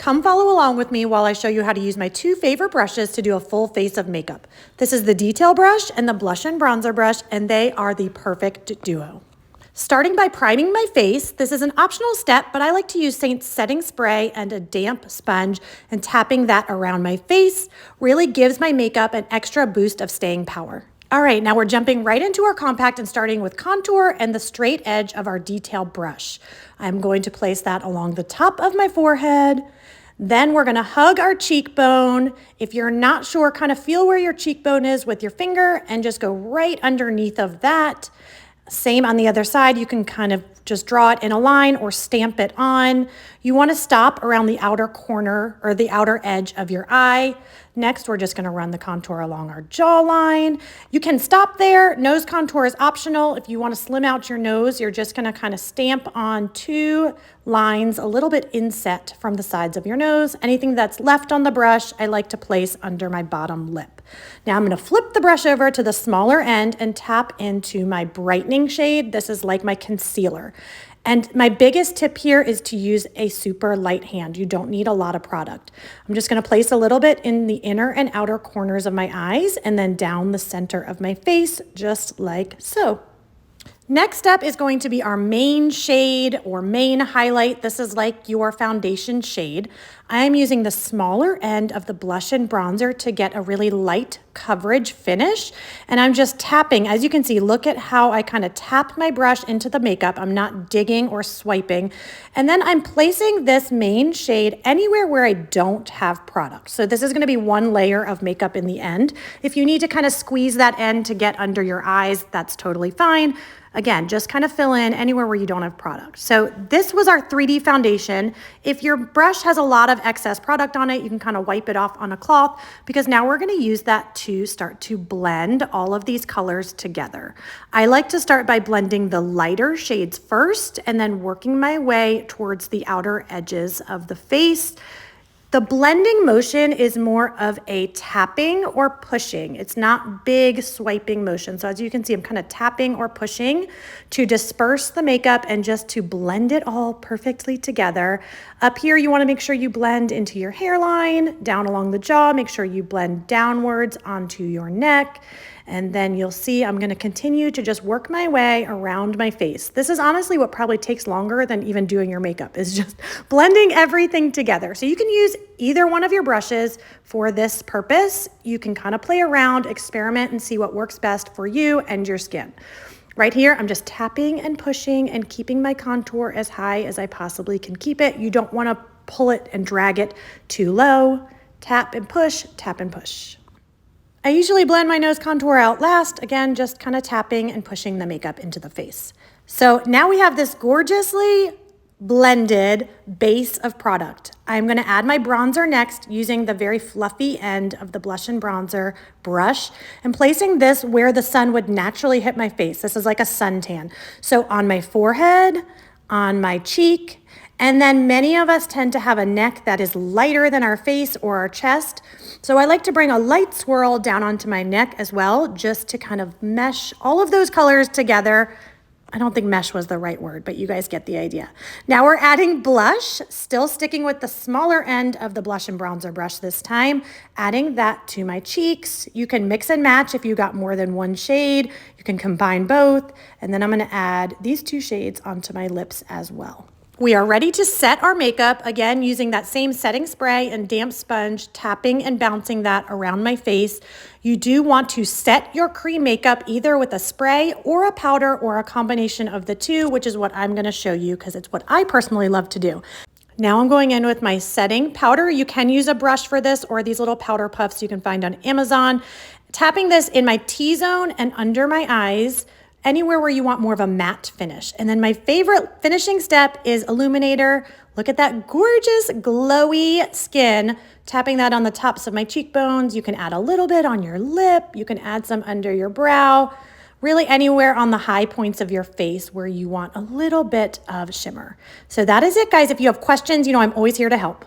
come follow along with me while I show you how to use my two favorite brushes to do a full face of makeup. This is the detail brush and the blush and bronzer brush, and they are the perfect duo. Starting by priming my face, this is an optional step, but I like to use Seint's setting spray and a damp sponge, and tapping that around my face really gives my makeup an extra boost of staying power. All right, now we're jumping right into our compact and starting with contour and the straight edge of our detail brush. I'm going to place that along the top of my forehead. Then we're gonna hug our cheekbone. If you're not sure, kind of feel where your cheekbone is with your finger and just go right underneath of that. Same on the other side, you can kind of just draw it in a line or stamp it on. You want to stop around the outer corner or the outer edge of your eye. Next, we're just going to run the contour along our jawline. You can stop there. Nose contour is optional. If you want to slim out your nose, you're just going to kind of stamp on two lines a little bit inset from the sides of your nose. Anything that's left on the brush, I like to place under my bottom lip. Now I'm going to flip the brush over to the smaller end and tap into my brightening shade. This is like my concealer. And my biggest tip here is to use a super light hand. You don't need a lot of product. I'm just going to place a little bit in the inner and outer corners of my eyes and then down the center of my face, just like so. Next up is going to be our main shade or main highlight. This is like your foundation shade. I am using the smaller end of the blush and bronzer to get a really light coverage finish. And I'm just tapping. As you can see, look at how I kind of tap my brush into the makeup. I'm not digging or swiping. And then I'm placing this main shade anywhere where I don't have product. So this is going to be one layer of makeup in the end. If you need to kind of squeeze that end to get under your eyes, that's totally fine. Again, just kind of fill in anywhere where you don't have product. So this was our 3D foundation. If your brush has a lot of excess product on it, you can kind of wipe it off on a cloth, because now we're going to use that to start to blend all of these colors together. I like to start by blending the lighter shades first and then working my way towards the outer edges of the face. The blending motion is more of a tapping or pushing. It's not big swiping motion. So as you can see, I'm kind of tapping or pushing to disperse the makeup and just to blend it all perfectly together. Up here, you want to make sure you blend into your hairline, down along the jaw, make sure you blend downwards onto your neck. And then you'll see I'm going to continue to just work my way around my face. This is honestly what probably takes longer than even doing your makeup, is just blending everything together. So you can use either one of your brushes for this purpose. You can kind of play around, experiment, and see what works best for you and your skin. Right here, I'm just tapping and pushing and keeping my contour as high as I possibly can keep it. You don't want to pull it and drag it too low. Tap and push, tap and push. I usually blend my nose contour out last, again, just kind of tapping and pushing the makeup into the face. So now we have this gorgeously blended base of product. I'm going to add my bronzer next using the very fluffy end of the blush and bronzer brush and placing this where the sun would naturally hit my face. This is like a suntan. So on my forehead, on my cheek, and then many of us tend to have a neck that is lighter than our face or our chest. So I like to bring a light swirl down onto my neck as well, just to kind of mesh all of those colors together. I don't think mesh was the right word, but you guys get the idea. Now we're adding blush, still sticking with the smaller end of the blush and bronzer brush this time, adding that to my cheeks. You can mix and match if you got more than one shade. You can combine both. And then I'm going to add these two shades onto my lips as well. We are ready to set our makeup, again, using that same setting spray and damp sponge, tapping and bouncing that around my face. You do want to set your cream makeup either with a spray or a powder or a combination of the two, which is what I'm going to show you because it's what I personally love to do. Now I'm going in with my setting powder. You can use a brush for this or these little powder puffs you can find on Amazon. Tapping this in my T-zone and under my eyes, anywhere where you want more of a matte finish. And then my favorite finishing step is illuminator. Look at that gorgeous glowy skin. Tapping that on the tops of my cheekbones. You can add a little bit on your lip. You can add some under your brow. Really anywhere on the high points of your face where you want a little bit of shimmer. So that is it, guys. If you have questions, you know I'm always here to help.